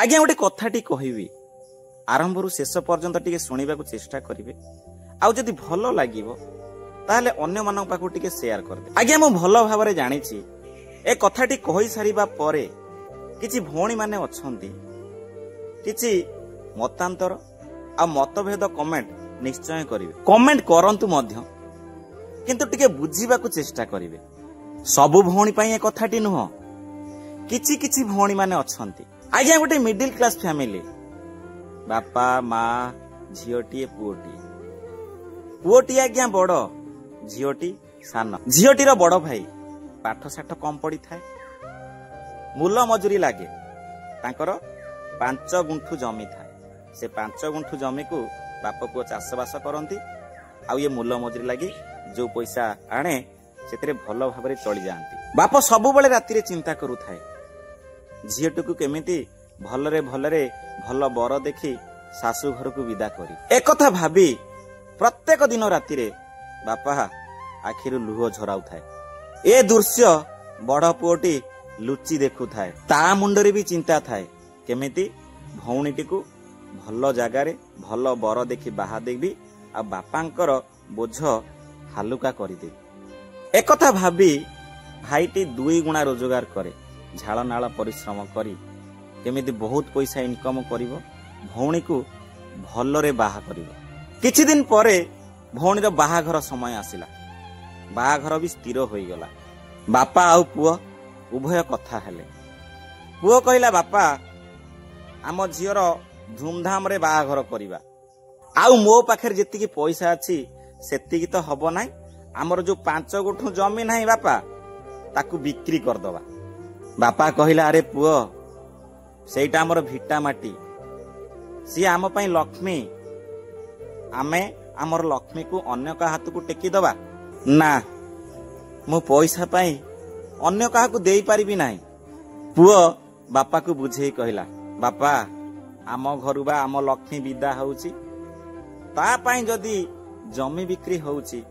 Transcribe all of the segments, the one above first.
आज्ञा गोटे कथाटी कहबी आरंभरू शेष पर्यंत टिके सुनिबा को चेष्टा करिवे आउ जदि भल लागिवो ताहले अन्य मानक पाखु टिके शेयर कर दे। आज्ञा मु भल भाबरे जानिछि ए कथाटी कहि सारिबा परे किछि भौणी माने अछंती किछि मतांतर आ मतभेद कमेंट निश्चय करिवे कमेंट करंतु मध्य किंतु टिके बुझीबा को चेष्टा करिवे। सबु भौणी पई ए कथाटी नुह किछि किछि भौणी माने अछंती। आज्ञा गोटे मिडिल क्लास फैमिली बापा माँ झीटी पुओटी आज्ञा बड़ झीटी सान झीटीर बड़ भाई पाठ साठ कम पड़ी थाए मूल मजूरी लागे तांकर 5 गुंठु जमी थाए से 5 गुंठु जमी को बाप पुओ चाष बास करती आउ ये मूल मजूरी लगी जो पैसा आणे से भल भाव चली जाती। बाप सबु बेले राति रे चिंता करू थाए झीटी को केमिति भलरे भलरे भल बर देखी शाशु घर को विदा करी एक कथा भाबी प्रत्येक दिन राति रे बापा आखिरु लुह झराउ थाए। ए दृश्य बड़ पुओटी लुचि देखु थाए ता मुंडरे भी चिंता थाए केमिति भौणीटी को भल जगार भल बर देखी बाहा देवी आ बापांकर बोझ हालुका करदेवी। एक कथा भाबी भाईटी 2 गुणा रोजगार करे झाड़ नाल परिश्रम करी केमिति बहुत पैसा इनकम करिवो भौणी को भलरे बाहा करिवो। किछि दिन परे भौणीर बाहाघर समय आसिला बाहाघर भी स्थिर होई गला। बापा आउ पुओ उभय कथा हेले पुओ कहिला बापा आम झीर धूमधाम रे बाहाघर करिबा आउ मो पाखर जेतिकी पैसा अछि सेतिकी तो हबो नाही हमर जो 5 गुंठु जमी नाही बापा ताकू बिक्री कर दबा। बापा कहिला अरे पुओ सेटा हमर भिटा माटी सी आम पई लक्ष्मी आमे हमर लक्ष्मी को अन्य का हाथ को टेकी दबा ना मु पैसा पाई अन्य का को देई पारिबी नाही। पुओ बापा को बुझेई कहिला बापा आम घरु बा आम लक्ष्मी विदा होउची ता पाई जदी जमी बिक्री होउची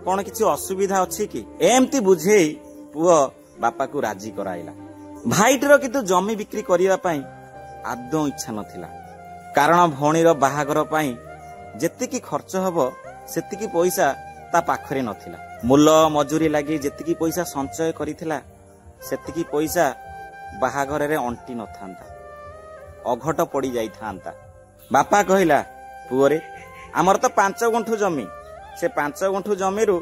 कोन किछि असुविधा अछि कि एमती बुझेई पुओ बापा को राजी कराइला। भाईटर किंतु जमी बिक्री करिया पाई आदौ इच्छा नथिला कारण भौणीर बाहागर पाई जेतिकी खर्च हबो सेतिकी पैसा ता पाखरे नथिला। मूल मजूरी लागि जेतिकी पैसा संचय करिथिला सेतिकी पैसा बाहागर रे अंटी नथांता अघट पड़ी जाई थांता। बापा कहिला पुओरे हमर तो 5 गुंठु जमी से 5 गुंठु जमी रु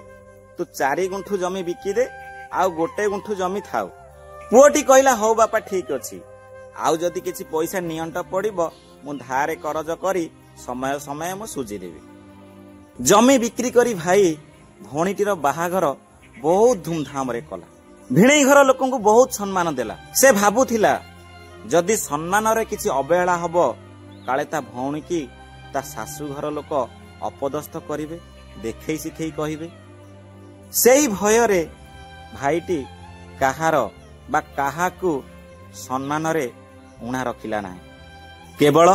तू 4 गुंठु जमी बिकी दे आउ 1 गुंठु जमी थाउ। पुओटी कहिला हो बापा ठीक अछि आउ जदि किछि पैसा नियंट पड़िबो मु धारे करज करी समय समय मु सुझी देबी। जमी बिक्री करी भाई भौणीटीर बाहाघर बहुत धूमधाम रे कला भिणेई घर लोकन को बहुत सम्मान देला। से भाबुथिला जदि सम्मान रे किछि अवहेला हबो काले ता भौणी की ता सासु घर लोक अपदस्थ करिवे देखै सिखै कहिवे। सेई भय रे भाईटी काहार बा काहाकू सम्मान रे उणा रखिला नाही केवल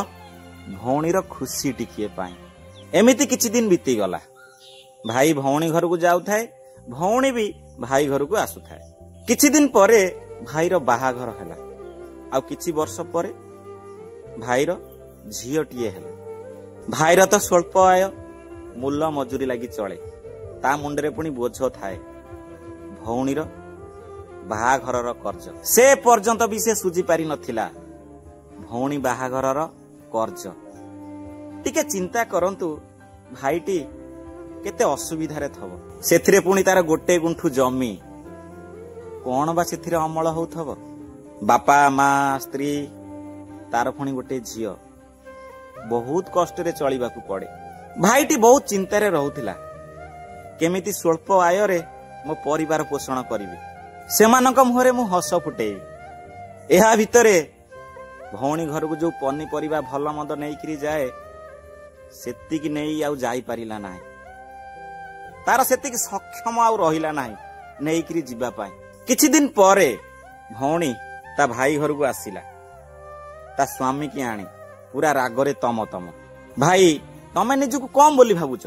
भौणीर खुशी टिकिए पाई। एमिति किछि दिन बीती गला भाई भौणी घर को जाउ थाए भौणी भी भाई घर को आसु थाए। किछि दिन परे भाईर बाहाघर हैला आउ किछि वर्ष परे भाईर झीटीए हैला। भाईर तो स्वल्प आय मूल मजूरी लगी चले ता मुंडरे पुणी बोझ थाए भौणीर बाहाघरर कर्ज से पर्यंत भी से सुझी पारि नथिला भौणी बाहाघरर कर्ज। टिके चिंता करंतु भाईटी केते असुविधा रे थबो सेथिरे पुणी तार 1 गुंठु जमी कोन बा सेथिरे अमल होउथबो बापा माँ स्त्री तार पुणी गोटे झियो बहुत कष्ट रे चलिबाकू पड़े। भाईटी बहुत चिंता रे रहउथिला केमिति स्वल्प आय रे मो परिवार पोषण करिवि सेमानक मुहरे मु हस फुटेइबि। एहा भितरे भौणी घर को जो पनी परिबा भल मंद नेइकरी जाए सेतिकी नेई आउ जाई पारिला नाही तार सेतिकी सक्षम आउ रहिला नाही नेइकरी जिबा पाई। किछि दिन परे भौणी ता भाई घर को आसिला ता स्वामी की आणी पूरा रागरे तम तम भाई तमे निजको कम बोली भाबुच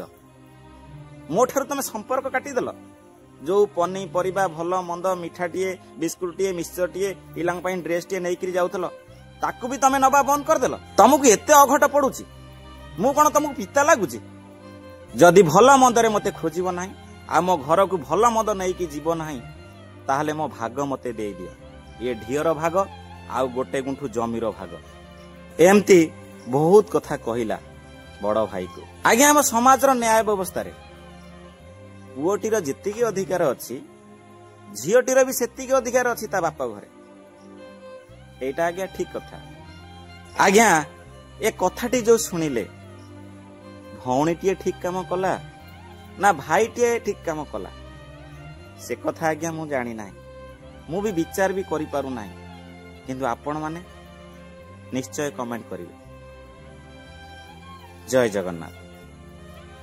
मोठार तमे संपर्क काटी देल जो पनी परिबा भल मंद मिठाटीए बिस्कुटटीए मिक्सचरटीए पिलांग पाई ड्रेसटीए नेइकरी जाउथलो ताकू भी तमे नबा बंद करदेल। तुमको एते अघट पड़ुची मु कौन तुमको पिता लगुची? जदि भल मंदरे मते खोजिब नाही आ मो घर को भल मंद नहीं कि जीव नाही ताहले मो भाग मते दे दियो। ये ढियर भाग आ गोटे गुंठू जमीर भाग। एमती बहुत कथा कहिला बड़ भाई को। आज्ञा हम समाज न्याय व्यवस्था रे पुओटीर जेतिकी अधिकार अच्छी झीटीर भी सेतिकी अधिकार अच्छी ता बापा घरे। एटा आज्ञा ठीक कथा। आज्ञा ए कथाटी जो शुणिले भौणीटीए ठीक काम कला ना भाईटीए ठीक काम कला से कथा आज्ञा मु जानी ना, मु भी विचार भी करि पारु नाही, किंतु आपण माने निश्चय कमेंट करिवे। जय जगन्नाथ।